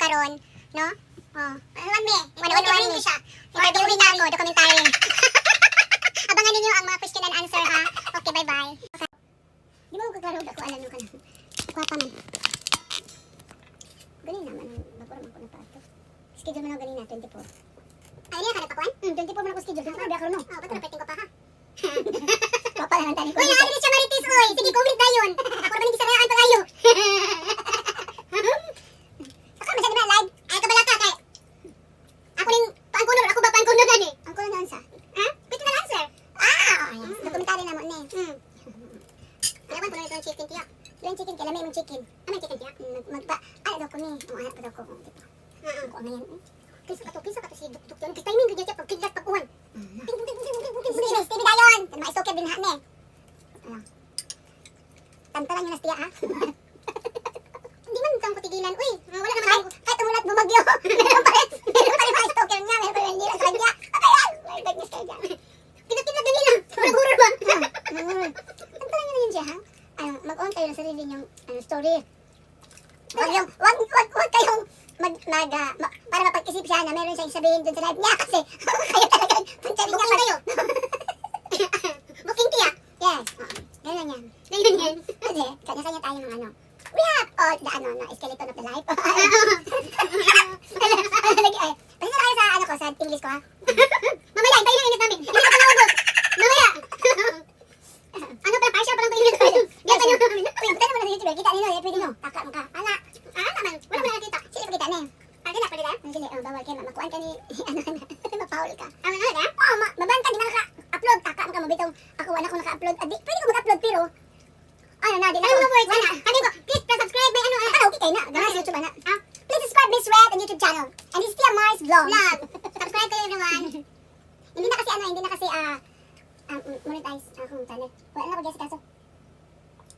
karon, no? Oh. Ano me? One-on-one ni siya. Interviewin na ako, documentary. Abangan ninyo ang mga question and answer, ha? Okay, bye-bye. Di mo kaklaro ako, alam mo ka na. Kuha pa man. Ganin naman, bago naman ko na pa ito. Schedule mo na ganin na, 24. Ay, niya ka nagpakuan? 24 mo na ko schedule. Sabi ako no. Oh, ba't na ko pa, ha? Papa lang ang tani ko. Uy, nakakita siya Marites, uy! Sige, comment na yun. Ako naman hindi sarayaan pa kayo. Ako naman siya naman live. Ay, kabala ka, kay... Ako rin, paangkunod. Ako ba paangkunod na ni? Ang kunod na answer. Ha? Pwede na answer. Yes. Dokumentary naman ni. Kaya ba, puno itong chicken tiyak. Yung chicken, kailan may mong chicken. Ano yung chicken tiyak? Ano daw ko ni? Anak pa daw ko. Ako ngayon. Kinsa ka to si Duk yun. Kasi timing ko dyan siya pagkidlat pag-uwan. Stevie Dayon! Ano ma-istoker din ha, ne? Tantalan nyo na siya, ha? Hindi man saan ko tigilan. Uy, wala naman tayo. Kahit umulat bumagyo. Meron pa rin ma-istoker niya. Meron pa rin hindi lang sa kanya. Ayan! May bad news kayo dyan. Tinat-tinat din nila. Hurur-hurur ba? Tantalan nyo na yun siya, ha? Mag-on kayo ng sarili niyong story. Wag kayong para mapag-isip siya na meron siyang sabihin dun sa live niya kasi kayo talaga puntarin niya kayo. Booking tiyak? Yes. Ganyan yan. Ganyan yan. Kasi, kanya-kanya tayo ng ano. We have, the skeleton of the life. Basta na kayo sa ano ko, sa English ko ha. Mamaya, tayo ng init namin. Hindi ka panawagos. Mamaya. Ano pala, partial pa lang tayo init ko. Gata nyo. Uy, buta naman na sa YouTuber. Kita nyo, pwede nyo. Taka mo ka. Ala naman. Wala mo na nakita. Sili pa kita na eh. Pwede na, pwede na? Sili, bawal kayo. Makuhaan ka ni, mapaul ka. Ano na? Oo, mabanta, di na naka-upload. Taka mo ka, mabitong ako, wala ko naka-upload. Pwede ko mag-upload, pero, ano na, di na. Ano mo words? Wala. Sabi ko, please, subscribe, may ano. Okay kayo na. Gano'n sa YouTube, ana. Please subscribe Miss Red on YouTube channel. And this is Tia Mars Vlog. Subscribe kayo, everyone. Hindi na kasi, monetize akong channel. Wala na ko guys kaso.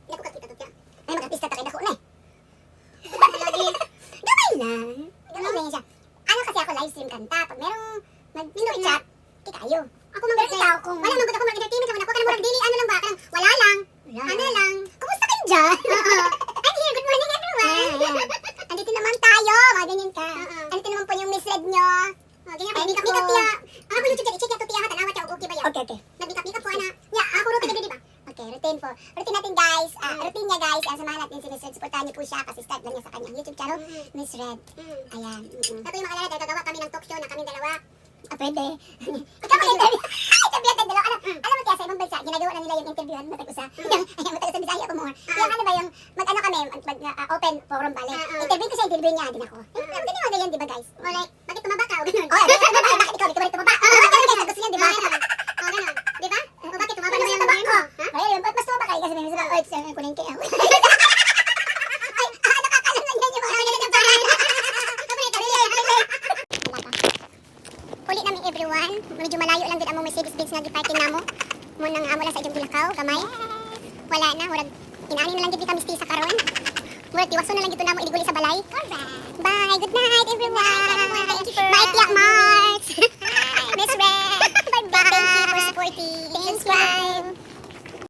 Hindi ko kakita to tiya. Ay, mag-artista ta kay dako na eh. Gamay lang siya. Ano kasi ako live stream kanta. Pag merong mag-chat, kayo. Ako mang ikaw kung... Wala mang ako mag-entertainment ako. Kanang murag dili, ano lang ba? Kanang wala lang. Ano lang. Kumusta kayo dyan? I'm here. Good morning everyone. Andito naman tayo. Mga ganyan ka. Andito naman po yung Miss Red nyo. Ganyan ka. Makeup tiya. Ako yung check to tiya. Tanawa tiya. Okay ba yun? Okay. Nag-makeup po ana. Yeah, ako routine na di ba? Okay, routine po. Routine natin guys. Routine niya guys. Samahan natin si Miss Red. Supportahan niyo po siya kasi start lang niya sa kanyang YouTube channel. Miss Red. Ayan. Tapos yung mga lalaki, gagawa kami ng talk show na kaming dalawa. Pwede. Ikaw mag-interview. Interview natin dalawa. Alam mo kaya sa ibang bansa, ginagawa na nila yung interviewan. Matag-usa. Matag-usa Bisaya ko more. Yung ano ba yung, mag-ano kami, open forum bali. Interview ko siya, interview niya, din ako. Ganyan mga ganyan, di ba guys? O like, bakit tumaba ka? O ganun. Bakit ikaw, bakit tumaba? Ganun guys, gusto niya, di ba? O ganun. Di ba? O bakit tumaba na yung tumaba ko? Ayun, mas tumaba kayo kasi may mga urge yung kunin kayo. Ay, nakakalam na niya yung mga ganyan. Uli namin everyone. Medyo malayo lang din ang Mercedes-Benz nga giparking namo. Mo nang amo lang sa inyong Bulacau, gamay. Wala na, murag inaani na lang gid kami stay sa karon. Murag tiwaso na lang gid namo iliguli sa balay. Bye, good night everyone. Bye, Tia Mars. Miss Red. Bye bye. Thank you for supporting. Subscribe.